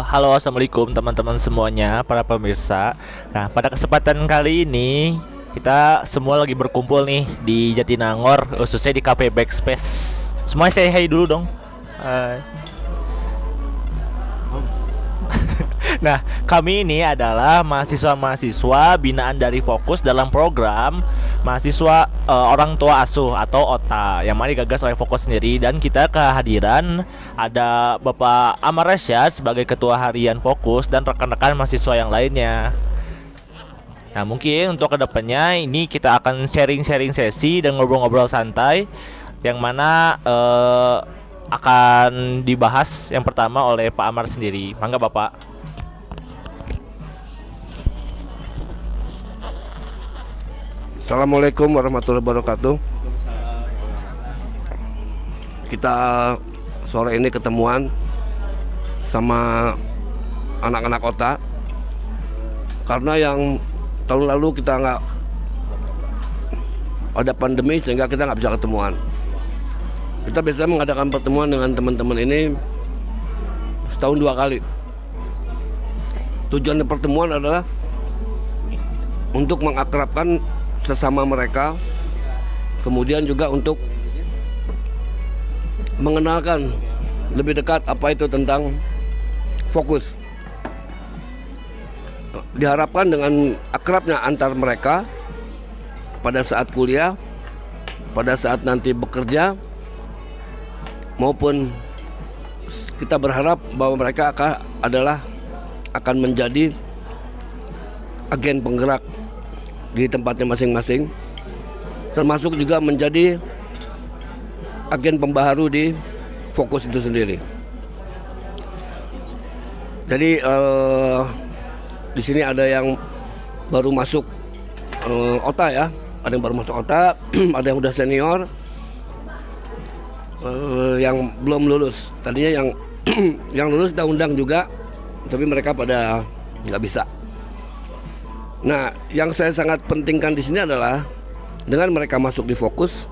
Halo, assalamualaikum teman-teman semuanya, para pemirsa. Nah, pada kesempatan kali ini kita semua lagi berkumpul nih di Jatinangor, khususnya di Cafe Backspace. Semuanya saya hai dulu dong. Hai. Nah, kami ini adalah mahasiswa-mahasiswa binaan dari Fokus dalam program mahasiswa orang tua asuh atau OTA yang mana digagas oleh Fokus sendiri, dan kita kehadiran ada Bapak Amar Rasyad sebagai ketua harian Fokus dan rekan-rekan mahasiswa yang lainnya. Nah, mungkin untuk kedepannya ini kita akan sharing-sharing sesi dan ngobrol-ngobrol santai yang mana akan dibahas yang pertama oleh Pak Amar sendiri. Mangga Bapak. Assalamualaikum warahmatullahi wabarakatuh. Kita sore ini ketemuan sama anak-anak kota karena yang tahun lalu kita nggak ada pandemi sehingga kita nggak bisa ketemuan. Kita biasa mengadakan pertemuan dengan teman-teman ini setahun 2 kali. Tujuan pertemuan adalah untuk mengakrabkan sesama mereka, kemudian juga untuk mengenalkan lebih dekat apa itu tentang Fokus. Diharapkan dengan akrabnya antar mereka pada saat kuliah, pada saat nanti bekerja, maupun kita berharap bahwa mereka akan menjadi agen penggerak di tempatnya masing-masing, termasuk juga menjadi agen pembaharu di Fokus itu sendiri. Jadi di sini ada yang baru masuk OTA ya, ada yang baru masuk OTA, ada yang udah senior, yang belum lulus. Tadinya yang yang lulus kita undang juga, tapi mereka pada nggak bisa. Nah, yang saya sangat pentingkan di sini adalah dengan mereka masuk di Fokus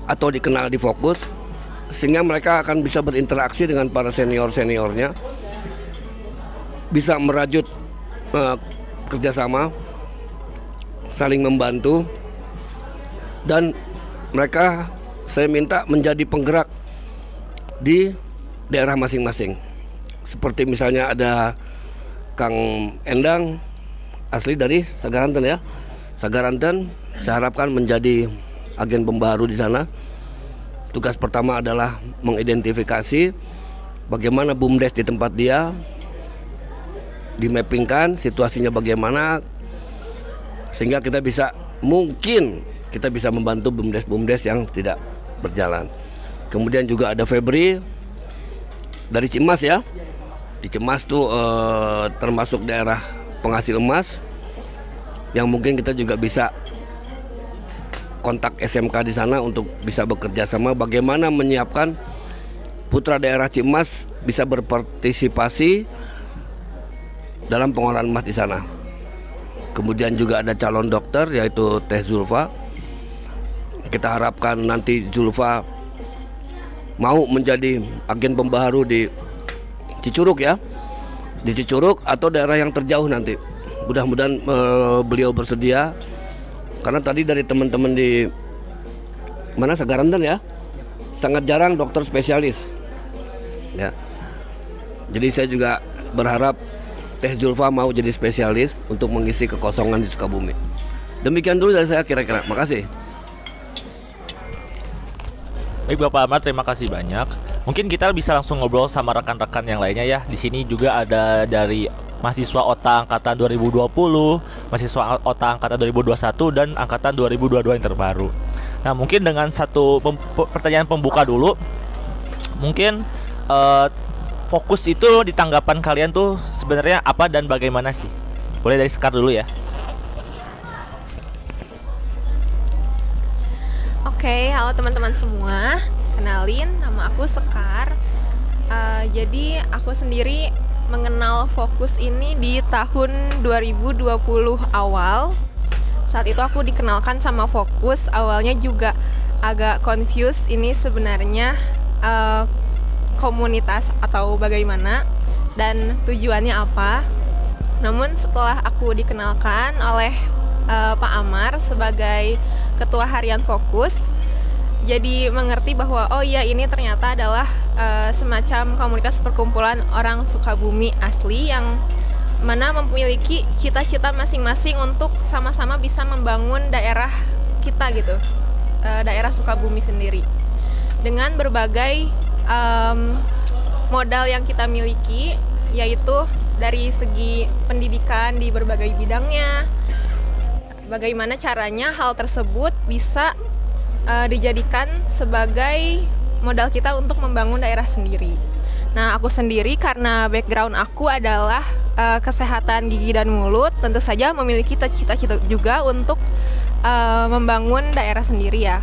atau dikenal di Fokus, sehingga mereka akan bisa berinteraksi dengan para senior-seniornya, bisa merajut kerjasama, saling membantu, dan mereka saya minta menjadi penggerak di daerah masing-masing. Seperti misalnya ada Kang Endang, asli dari Sagaranten ya. Sagaranten saya harapkan menjadi agen pembaharu di sana. Tugas pertama adalah mengidentifikasi bagaimana BUMDes di tempat dia, dimappingkan situasinya bagaimana, sehingga kita bisa membantu BUMDes yang tidak berjalan. Kemudian juga ada Febri dari Cimas ya. Di Cimas tuh termasuk daerah penghasil emas, yang mungkin kita juga bisa kontak SMK di sana untuk bisa bekerja sama bagaimana menyiapkan putra daerah Cimas bisa berpartisipasi dalam pengolahan emas di sana. Kemudian juga ada calon dokter yaitu Teh Zulfa. Kita harapkan nanti Zulfa mau menjadi agen pembaharu di Cicurug ya, di Cicurug atau daerah yang terjauh nanti. Mudah-mudahan beliau bersedia, karena tadi dari teman-teman di mana Sagaranten ya, sangat jarang dokter spesialis ya. Jadi saya juga berharap Teh Zulfa mau jadi spesialis untuk mengisi kekosongan di Sukabumi. Demikian dulu dari saya kira-kira. Makasih. Baik Bapak Amar, terima kasih banyak. Mungkin kita bisa langsung ngobrol sama rekan-rekan yang lainnya ya. Di sini juga ada dari mahasiswa OTA angkatan 2020, mahasiswa OTA angkatan 2021 dan angkatan 2022 yang terbaru. Nah, mungkin dengan satu pertanyaan pembuka dulu. Mungkin Fokus itu di tanggapan kalian tuh sebenarnya apa dan bagaimana sih? Boleh dari Sekar dulu ya. Oke, halo teman-teman semua. Kenalin, nama aku Sekar. Jadi aku sendiri mengenal Fokus ini di tahun 2020 awal. Saat itu aku dikenalkan sama Fokus. Awalnya juga agak confused ini sebenarnya komunitas atau bagaimana dan tujuannya apa. Namun setelah aku dikenalkan oleh Pak Amar sebagai Ketua Harian Fokus, jadi mengerti bahwa oh iya, ini ternyata adalah semacam komunitas perkumpulan orang Sukabumi asli yang mana memiliki cita-cita masing-masing untuk sama-sama bisa membangun daerah kita gitu, daerah Sukabumi sendiri dengan berbagai modal yang kita miliki, yaitu dari segi pendidikan di berbagai bidangnya, bagaimana caranya hal tersebut bisa dijadikan sebagai modal kita untuk membangun daerah sendiri. Nah, aku sendiri karena background aku adalah kesehatan gigi dan mulut, tentu saja memiliki cita-cita juga untuk membangun daerah sendiri ya.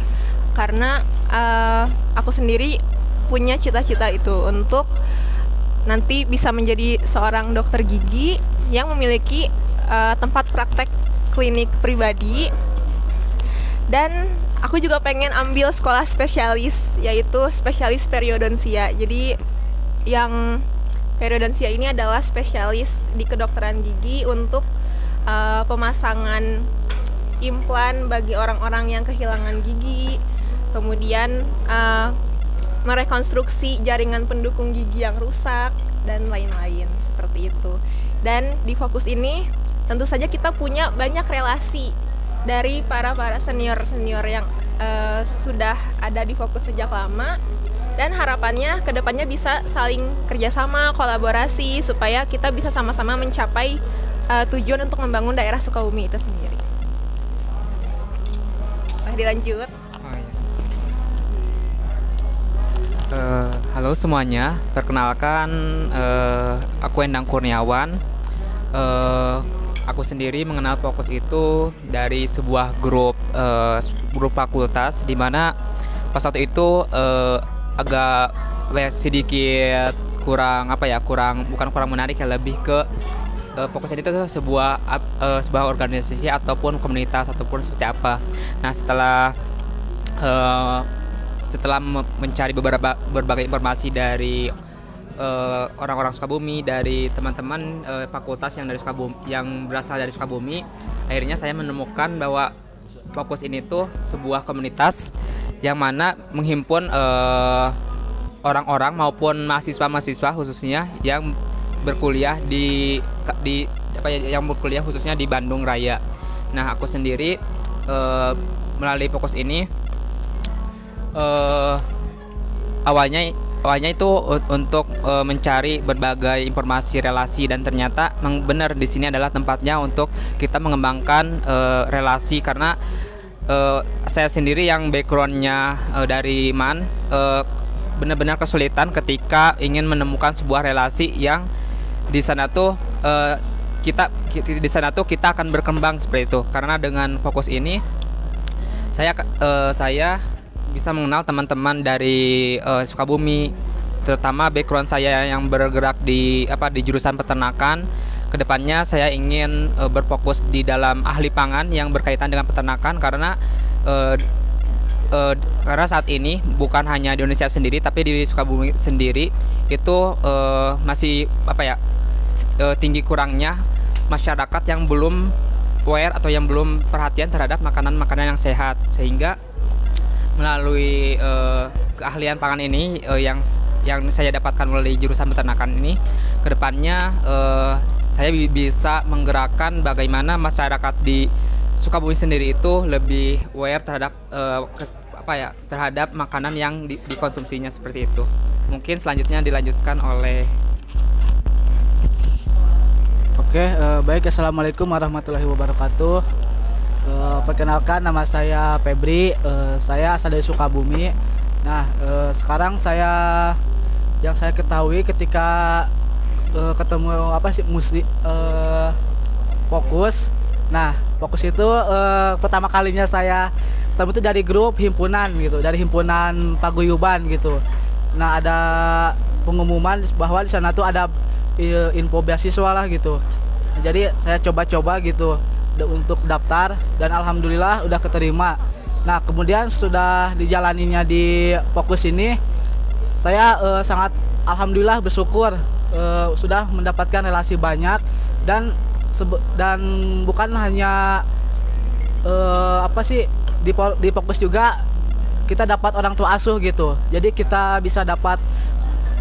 Karena aku sendiri punya cita-cita itu untuk nanti bisa menjadi seorang dokter gigi yang memiliki tempat praktek klinik pribadi. Dan aku juga pengen ambil sekolah spesialis, yaitu spesialis periodontia. Jadi yang periodontia ini adalah spesialis di kedokteran gigi untuk pemasangan implan bagi orang-orang yang kehilangan gigi, kemudian merekonstruksi jaringan pendukung gigi yang rusak, dan lain-lain seperti itu. Dan di Fokus ini tentu saja kita punya banyak relasi dari para senior-senior yang sudah ada di Fokus sejak lama, dan harapannya kedepannya bisa saling kerjasama, kolaborasi supaya kita bisa sama-sama mencapai tujuan untuk membangun daerah Sukabumi itu sendiri. Dilanjut. Halo semuanya, perkenalkan aku Endang Kurniawan. Aku sendiri mengenal Fokus itu dari sebuah grup fakultas, di mana pas waktu itu agak sedikit kurang bukan kurang menarik ya, lebih ke Fokus ini tuh sebuah organisasi ataupun komunitas ataupun seperti apa. Nah, setelah mencari berbagai informasi dari orang-orang Sukabumi, dari teman-teman fakultas yang berasal dari Sukabumi, akhirnya saya menemukan bahwa Fokus ini tuh sebuah komunitas yang mana menghimpun orang-orang maupun mahasiswa khususnya yang berkuliah khususnya di Bandung Raya. Nah, aku sendiri melalui Fokus ini awalnya itu untuk mencari berbagai informasi relasi, dan ternyata memang benar di sini adalah tempatnya untuk kita mengembangkan relasi, karena saya sendiri yang backgroundnya dari MAN benar-benar kesulitan ketika ingin menemukan sebuah relasi yang di sana tuh kita akan berkembang seperti itu. Karena dengan Fokus ini saya bisa mengenal teman-teman dari Sukabumi, terutama background saya yang bergerak di jurusan peternakan. Kedepannya saya ingin berfokus di dalam ahli pangan yang berkaitan dengan peternakan, karena saat ini bukan hanya di Indonesia sendiri, tapi di Sukabumi sendiri itu masih tinggi kurangnya masyarakat yang belum aware atau yang belum perhatian terhadap makanan-makanan yang sehat. Sehingga melalui keahlian pangan ini yang saya dapatkan melalui jurusan peternakan ini, kedepannya saya bisa menggerakkan bagaimana masyarakat di Sukabumi sendiri itu lebih aware terhadap makanan yang dikonsumsinya seperti itu. Mungkin selanjutnya dilanjutkan oleh. Oke, baik. Assalamualaikum warahmatullahi wabarakatuh. Perkenalkan, nama saya Febri. Saya asal dari Sukabumi. Nah, sekarang yang saya ketahui ketika ketemu Fokus. Nah, Fokus itu pertama kalinya saya ketemu itu dari grup himpunan gitu, dari himpunan paguyuban gitu. Nah, ada pengumuman bahwa di sana tuh ada info beasiswa lah gitu. Jadi saya coba-coba gitu untuk daftar, dan alhamdulillah udah keterima. Nah, kemudian sudah dijalaninya di Fokus ini, saya sangat alhamdulillah bersyukur sudah mendapatkan relasi banyak dan dan bukan hanya di Fokus juga kita dapat orang tua asuh gitu. Jadi kita bisa dapat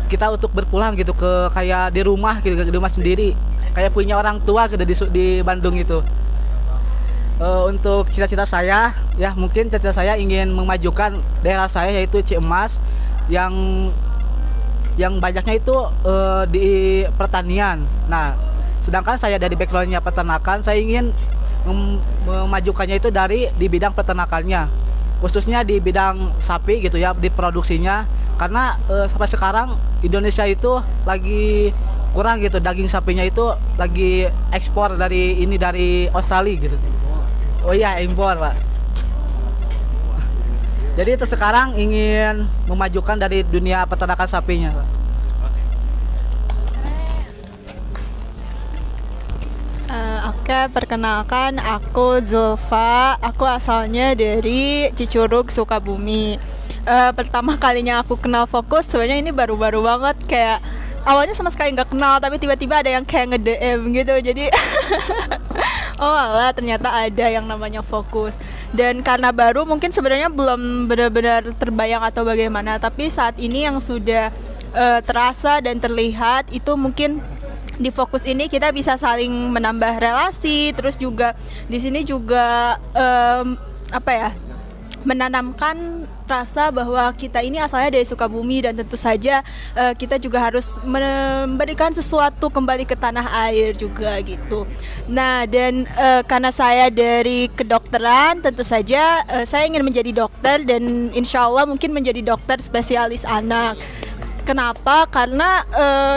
kita untuk berpulang gitu ke kayak di rumah gitu, di rumah sendiri, kayak punya orang tua gitu di Bandung itu. Untuk cita-cita saya ya, mungkin cita-cita saya ingin memajukan daerah saya yaitu Ciamas yang banyaknya itu di pertanian. Nah, sedangkan saya dari backgroundnya peternakan, saya ingin memajukannya itu di bidang peternakannya, khususnya di bidang sapi gitu ya, di produksinya. Karena sampai sekarang Indonesia itu lagi kurang gitu, daging sapinya itu lagi ekspor dari Australia gitu. Oh iya, impor Pak. Jadi itu sekarang ingin memajukan dari dunia peternakan sapinya, Pak. Oke, perkenalkan aku Zulfa. Aku asalnya dari Cicurug, Sukabumi. Pertama kalinya aku kenal Fokus, sebenarnya ini baru-baru banget, kayak awalnya sama sekali nggak kenal, tapi tiba-tiba ada yang kayak nge-DM gitu. Jadi oh alah, ternyata ada yang namanya Fokus. Dan karena baru, mungkin sebenarnya belum benar-benar terbayang atau bagaimana, tapi saat ini yang sudah terasa dan terlihat itu mungkin di Fokus ini kita bisa saling menambah relasi, terus juga di sini juga menanamkan rasa bahwa kita ini asalnya dari Sukabumi, dan tentu saja kita juga harus memberikan sesuatu kembali ke tanah air juga gitu. Nah, dan karena saya dari kedokteran, tentu saja saya ingin menjadi dokter dan insya Allah mungkin menjadi dokter spesialis anak. Kenapa? Karena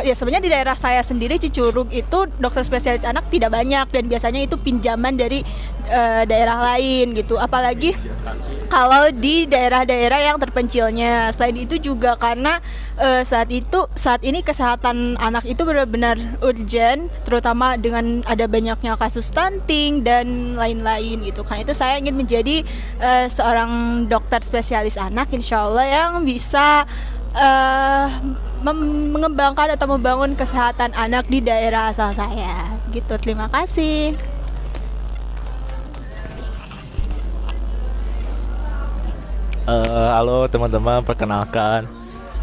ya sebenarnya di daerah saya sendiri Cicurug itu dokter spesialis anak tidak banyak, dan biasanya itu pinjaman dari daerah lain gitu. Apalagi kalau di daerah-daerah yang terpencilnya. Selain itu juga karena saat ini kesehatan anak itu benar-benar urgent, terutama dengan ada banyaknya kasus stunting dan lain-lain gitu. Karena itu saya ingin menjadi seorang dokter spesialis anak, insya Allah yang bisa mengembangkan atau membangun kesehatan anak di daerah asal saya gitu. Terima kasih. Halo teman-teman, perkenalkan,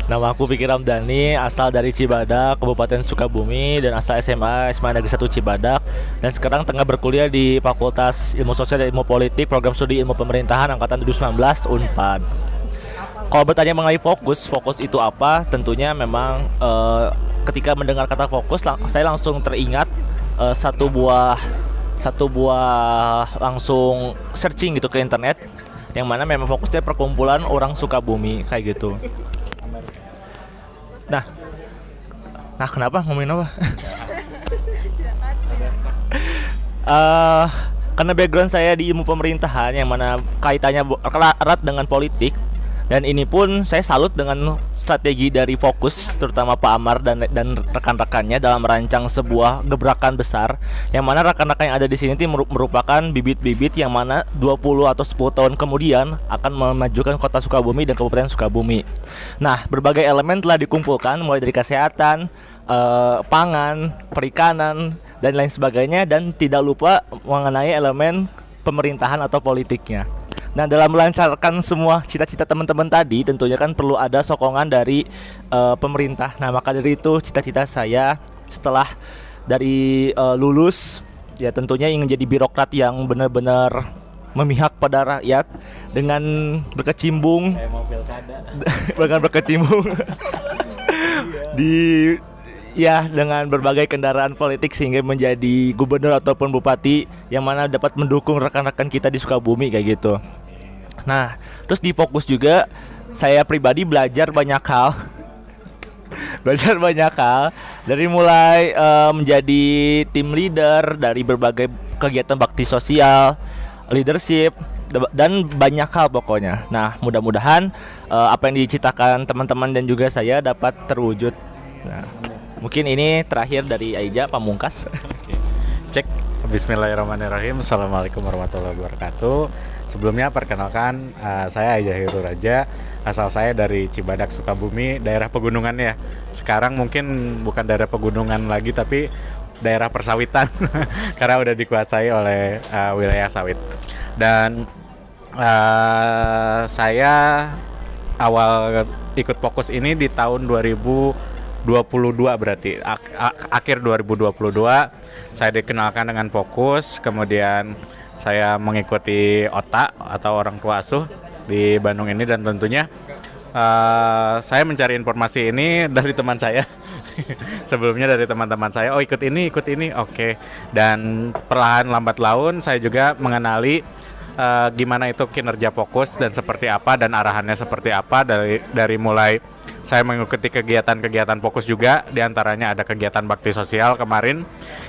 nama aku Fikri Ramdhani, asal dari Cibadak, Kabupaten Sukabumi, dan asal SMA Negeri 1 Cibadak, dan sekarang tengah berkuliah di Fakultas Ilmu Sosial dan Ilmu Politik, Program Studi Ilmu Pemerintahan Angkatan 2019 Unpad. Kalau bertanya mengenai fokus itu apa? Tentunya memang ketika mendengar kata fokus, saya langsung teringat satu buah langsung searching gitu ke internet, yang mana memang fokusnya perkumpulan orang Sukabumi kayak gitu. Nah kenapa ngomongin apa? Karena background saya di ilmu pemerintahan, yang mana kaitannya erat dengan politik. Dan ini pun saya salut dengan strategi dari Fokus, terutama Pak Amar dan rekan-rekannya dalam merancang sebuah gebrakan besar, yang mana rekan-rekan yang ada di sini merupakan bibit-bibit yang mana 20 atau 10 tahun kemudian akan memajukan kota Sukabumi dan Kabupaten Sukabumi. Nah, berbagai elemen telah dikumpulkan, mulai dari kesehatan, pangan, perikanan, dan lain sebagainya, dan tidak lupa mengenai elemen pemerintahan atau politiknya. Nah, dalam melancarkan semua cita-cita teman-teman tadi, tentunya kan perlu ada sokongan dari pemerintah. Nah, maka dari itu cita-cita saya setelah dari lulus, ya tentunya ingin jadi birokrat yang benar-benar memihak pada rakyat dengan berkecimpung dengan berbagai kendaraan politik, sehingga menjadi gubernur ataupun bupati yang mana dapat mendukung rekan-rekan kita di Sukabumi kayak gitu. Nah, terus di Fokus juga saya pribadi belajar banyak hal dari mulai menjadi tim leader, dari berbagai kegiatan bakti sosial, leadership, dan banyak hal pokoknya. Nah, mudah-mudahan apa yang diciptakan teman-teman dan juga saya dapat terwujud. Nah, mungkin ini terakhir dari Aija Pamungkas. Cek. Bismillahirrahmanirrahim. Assalamualaikum warahmatullahi wabarakatuh. Sebelumnya perkenalkan, saya Aijahirul Raja, asal saya dari Cibadak, Sukabumi, daerah pegunungan ya. Sekarang mungkin bukan daerah pegunungan lagi, tapi daerah persawitan karena udah dikuasai oleh wilayah sawit. Dan saya awal ikut Fokus ini di tahun 2022 berarti akhir 2022 saya dikenalkan dengan Fokus, kemudian saya mengikuti OTA atau orang tua asuh di Bandung ini, dan tentunya saya mencari informasi ini dari teman saya. Sebelumnya dari teman-teman saya, ikut ini, oke. Dan perlahan lambat laun saya juga mengenali gimana itu kinerja Fokus dan seperti apa, dan arahannya seperti apa, dari mulai saya mengikuti kegiatan-kegiatan Fokus juga, diantaranya ada kegiatan bakti sosial kemarin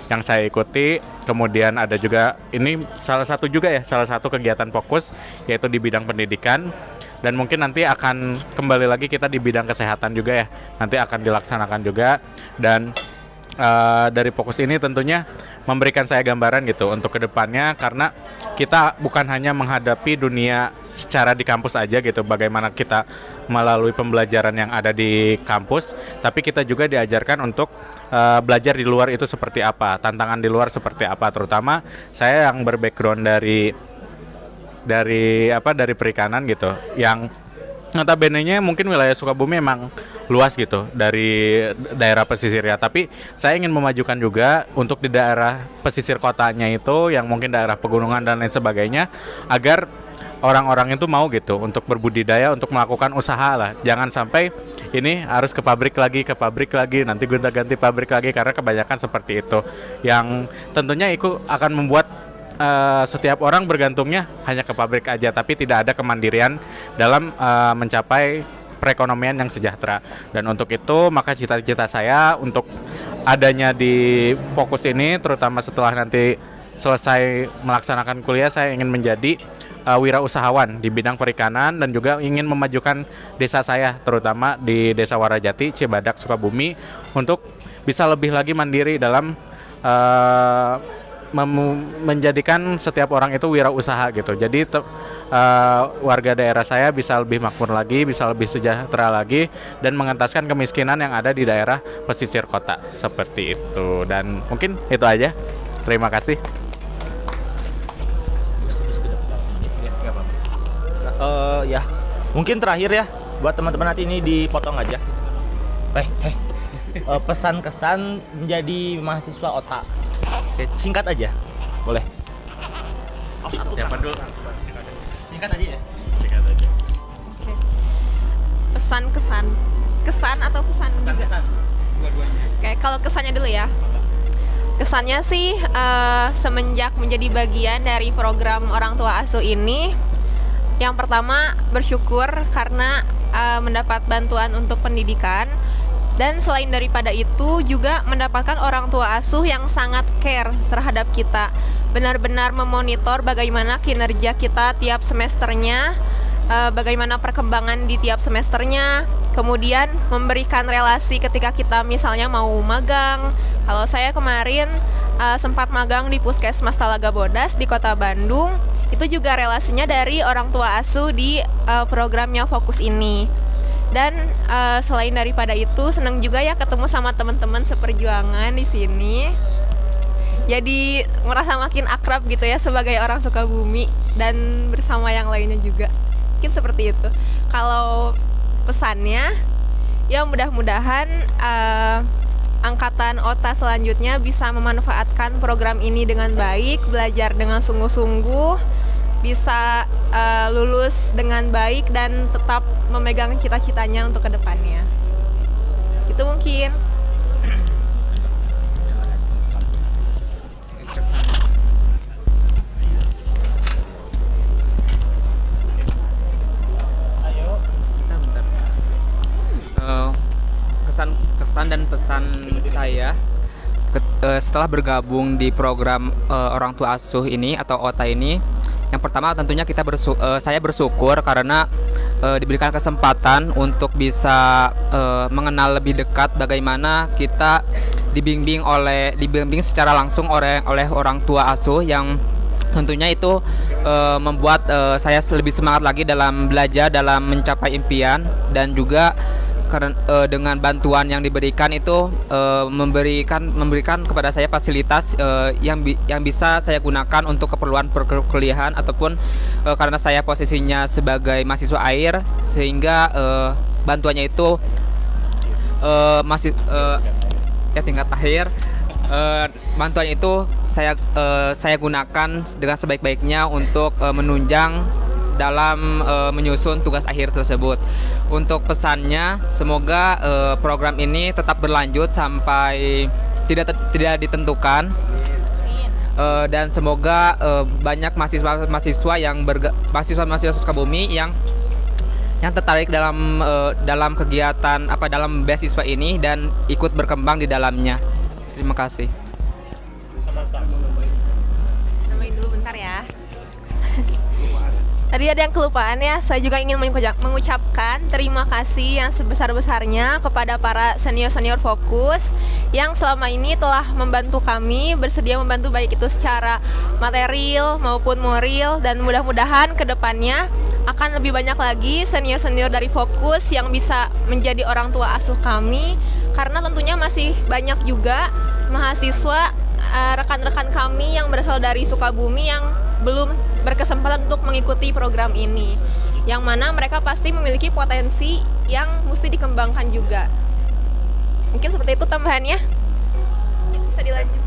yang saya ikuti, kemudian ada juga ini salah satu kegiatan Fokus yaitu di bidang pendidikan, dan mungkin nanti akan kembali lagi kita di bidang kesehatan juga ya, nanti akan dilaksanakan juga. Dan dari Fokus ini tentunya memberikan saya gambaran gitu untuk kedepannya, karena kita bukan hanya menghadapi dunia secara di kampus aja gitu, bagaimana kita melalui pembelajaran yang ada di kampus, tapi kita juga diajarkan untuk belajar di luar itu seperti apa, tantangan di luar seperti apa. Terutama saya yang berbackground dari perikanan gitu, yang notabene-nya mungkin wilayah Sukabumi emang luas gitu dari daerah pesisir ya, tapi saya ingin memajukan juga untuk di daerah pesisir kotanya itu, yang mungkin daerah pegunungan dan lain sebagainya, agar orang-orang itu mau gitu untuk berbudidaya, untuk melakukan usaha lah. Jangan sampai ini harus ke pabrik lagi, nanti gonta-ganti pabrik lagi, karena kebanyakan seperti itu, yang tentunya itu akan membuat setiap orang bergantungnya hanya ke pabrik aja, tapi tidak ada kemandirian dalam mencapai perekonomian yang sejahtera. Dan untuk itu maka cita-cita saya untuk adanya di Fokus ini, terutama setelah nanti selesai melaksanakan kuliah, saya ingin menjadi wirausahawan di bidang perikanan, dan juga ingin memajukan desa saya, terutama di Desa Warajati, Cibadak, Sukabumi, untuk bisa lebih lagi mandiri dalam menjadikan setiap orang itu wirausaha gitu. Jadi warga daerah saya bisa lebih makmur lagi, bisa lebih sejahtera lagi, dan mengentaskan kemiskinan yang ada di daerah pesisir kota, seperti itu. Dan mungkin itu aja. Terima kasih. Ya, mungkin terakhir ya buat teman-teman, nanti ini dipotong aja. Pesan kesan menjadi mahasiswa OTA. Singkat aja, boleh. Siapa dulu? Singkat aja ya. Oke. Pesan kesan atau pesan juga? Dua-duanya. Oke, kalau kesannya dulu ya. Kesannya sih semenjak menjadi bagian dari program orang tua asuh ini, yang pertama bersyukur karena mendapat bantuan untuk pendidikan. Dan selain daripada itu juga mendapatkan orang tua asuh yang sangat care terhadap kita, benar-benar memonitor bagaimana kinerja kita tiap semesternya, bagaimana perkembangan di tiap semesternya, kemudian memberikan relasi ketika kita misalnya mau magang. Kalau saya kemarin sempat magang di Puskesmas Talaga Bodas di Kota Bandung, itu juga relasinya dari orang tua asuh di programnya Fokus ini. Dan selain daripada itu, senang juga ya ketemu sama teman-teman seperjuangan di sini. Jadi merasa makin akrab gitu ya sebagai orang Sukabumi, dan bersama yang lainnya juga. Mungkin seperti itu. Kalau pesannya, ya mudah-mudahan angkatan OTA selanjutnya bisa memanfaatkan program ini dengan baik, belajar dengan sungguh-sungguh, bisa lulus dengan baik, dan tetap memegang cita-citanya untuk kedepannya. Itu mungkin. Kesan dan pesan saya setelah bergabung di program orang tua asuh ini atau OTA ini, yang pertama tentunya saya bersyukur karena diberikan kesempatan untuk bisa mengenal lebih dekat bagaimana kita dibimbing secara langsung oleh orang tua asuh yang tentunya itu membuat saya lebih semangat lagi dalam belajar, dalam mencapai impian, dan juga dengan bantuan yang diberikan itu memberikan kepada saya fasilitas yang bisa saya gunakan untuk keperluan perkuliahan ataupun karena saya posisinya sebagai mahasiswa air, sehingga bantuannya itu masih ya tingkat akhir. Bantuan itu saya gunakan dengan sebaik-baiknya untuk menunjang dalam menyusun tugas akhir tersebut. Untuk pesannya, semoga program ini tetap berlanjut sampai tidak ditentukan, dan semoga banyak mahasiswa Sukabumi yang tertarik dalam kegiatan dalam beasiswa ini dan ikut berkembang di dalamnya. Terima kasih. Nambahin dulu bentar ya. Tadi ada yang kelupaan ya, saya juga ingin mengucapkan terima kasih yang sebesar-besarnya kepada para senior-senior Fokus yang selama ini telah membantu kami, bersedia membantu baik itu secara material maupun moral, dan mudah-mudahan kedepannya akan lebih banyak lagi senior-senior dari Fokus yang bisa menjadi orang tua asuh kami, karena tentunya masih banyak juga mahasiswa rekan-rekan kami yang berasal dari Sukabumi yang belum berkesempatan untuk mengikuti program ini, yang mana mereka pasti memiliki potensi yang mesti dikembangkan juga. Mungkin seperti itu tambahannya. Bisa dilanjut.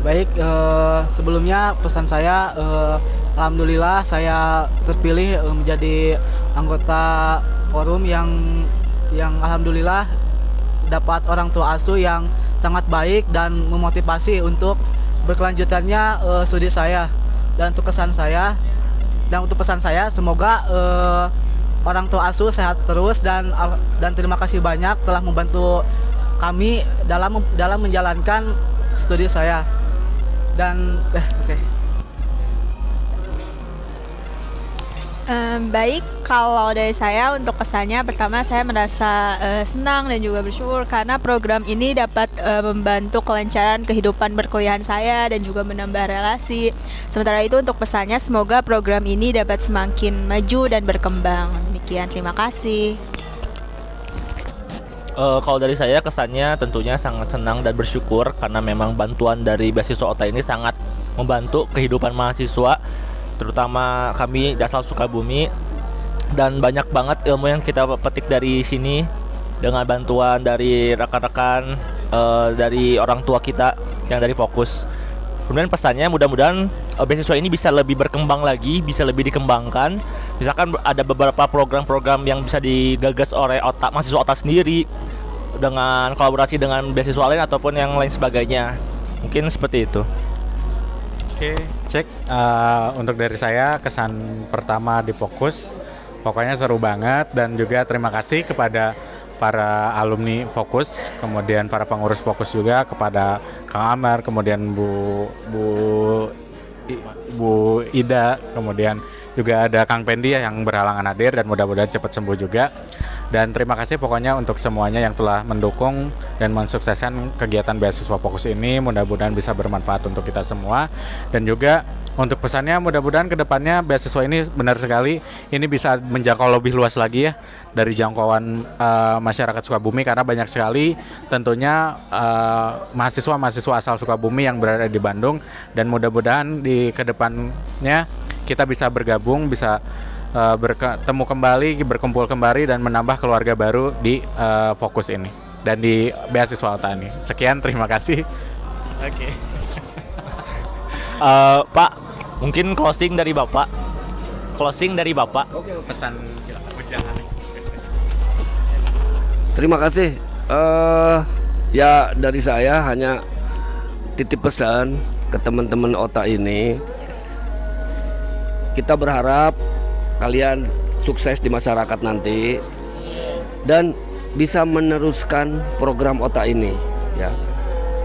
Baik, sebelumnya pesan saya, alhamdulillah saya terpilih menjadi anggota forum yang alhamdulillah dapat orang tua asuh yang sangat baik dan memotivasi untuk berkelanjutannya studi saya. Dan untuk pesan saya semoga orang tua asuh sehat terus, dan terima kasih banyak telah membantu kami dalam menjalankan studi saya. Dan oke. Baik, kalau dari saya untuk pesannya, pertama saya merasa senang dan juga bersyukur karena program ini dapat membantu kelancaran kehidupan berkuliahan saya dan juga menambah relasi. Sementara itu untuk pesannya, semoga program ini dapat semakin maju dan berkembang. Demikian, terima kasih. Kalau dari saya kesannya tentunya sangat senang dan bersyukur karena memang bantuan dari beasiswa OTA ini sangat membantu kehidupan mahasiswa, terutama kami asal Sukabumi, dan banyak banget ilmu yang kita petik dari sini dengan bantuan dari rekan-rekan dari orang tua kita yang dari Fokus. Kemudian pesannya mudah-mudahan beasiswa ini bisa lebih berkembang lagi, bisa lebih dikembangkan. Misalkan ada beberapa program-program yang bisa digagas oleh mahasiswa OTA sendiri dengan kolaborasi dengan beasiswa lain ataupun yang lain sebagainya. Mungkin seperti itu. Oke, cek untuk dari saya kesan pertama di Fokus, pokoknya seru banget, dan juga terima kasih kepada para alumni Fokus, kemudian para pengurus Fokus juga, kepada Kang Amar, kemudian Bu Ida, kemudian juga ada Kang Pendi yang berhalangan hadir, dan mudah-mudahan cepat sembuh juga. Dan terima kasih pokoknya untuk semuanya yang telah mendukung dan mensukseskan kegiatan beasiswa Fokus ini. Mudah-mudahan bisa bermanfaat untuk kita semua. Dan juga untuk pesannya, mudah-mudahan kedepannya beasiswa ini benar sekali ini bisa menjangkau lebih luas lagi ya dari jangkauan masyarakat Sukabumi, karena banyak sekali tentunya mahasiswa-mahasiswa asal Sukabumi yang berada di Bandung. Dan mudah-mudahan di kedepannya kita bisa bergabung, bisa bertemu kembali, berkumpul kembali, dan menambah keluarga baru di Fokus ini dan di beasiswa OTA ini. Sekian, terima kasih. Oke. Pak, mungkin closing dari Bapak. Oke. Pesan silakan berjalan. Terima kasih. Ya dari saya hanya titip pesan ke teman-teman OTA ini. Kita berharap kalian sukses di masyarakat nanti dan bisa meneruskan program OTA ini ya.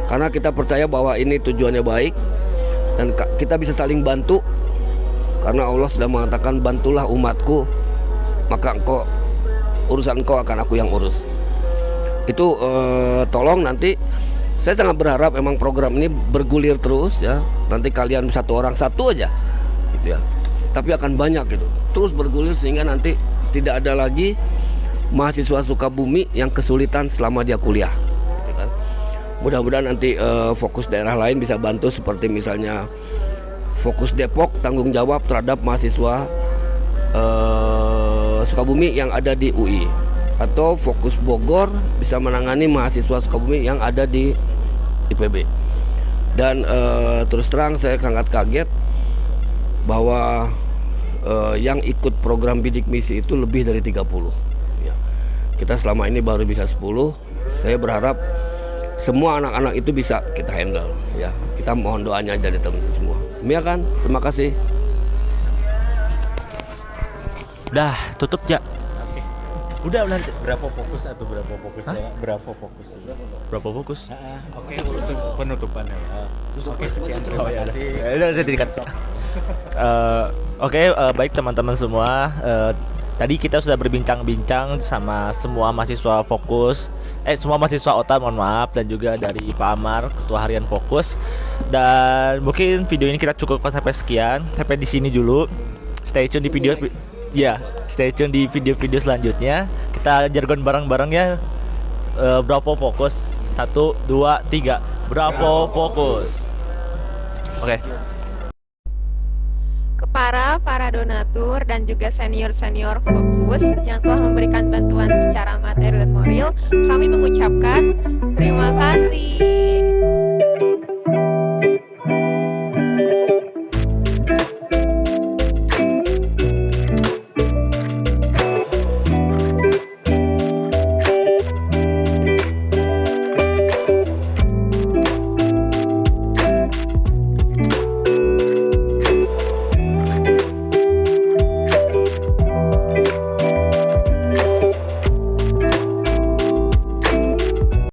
Karena kita percaya bahwa ini tujuannya baik dan kita bisa saling bantu, karena Allah sudah mengatakan, bantulah umatku maka urusan engkau akan aku yang urus. Itu tolong nanti Saya sangat berharap emang program ini bergulir terus ya. Nanti kalian satu orang satu aja gitu ya. Tapi akan banyak gitu. Terus bergulir sehingga nanti tidak ada lagi mahasiswa Sukabumi yang kesulitan selama dia kuliah gitu kan. Mudah-mudahan nanti fokus daerah lain bisa bantu, seperti misalnya fokus Depok tanggung jawab terhadap mahasiswa Sukabumi yang ada di UI, atau fokus Bogor bisa menangani mahasiswa Sukabumi yang ada di IPB. Dan terus terang saya sangat kaget bahwa yang ikut program bidik misi itu lebih dari 30 ya. Kita selama ini baru bisa 10. Saya berharap semua anak-anak itu bisa kita handle ya. Kita mohon doanya aja dari teman-teman semua. Demikian, terima kasih. Udah, tutup ya. Udah Berapa fokus atau berapa fokus ya? Berapa fokus? berapa fokus? Oke, penutupannya. Terus oke, sekian terima kasih. Udah dikat. Oke, baik teman-teman semua. Tadi kita sudah berbincang-bincang sama semua mahasiswa fokus, semua mahasiswa OTA, mohon maaf, dan juga dari Pak Amar, Ketua Harian Fokus. Dan mungkin video ini kita cukupkan sampai sekian, sampai di sini dulu. Stay tune di video, ya, stay tune di video-video selanjutnya. Kita jargon bareng-bareng ya. Bravo Fokus, 1, 2, 3. Bravo Fokus. Oke. Para donatur dan juga senior-senior Fokus yang telah memberikan bantuan secara materi dan moral, kami mengucapkan terima kasih.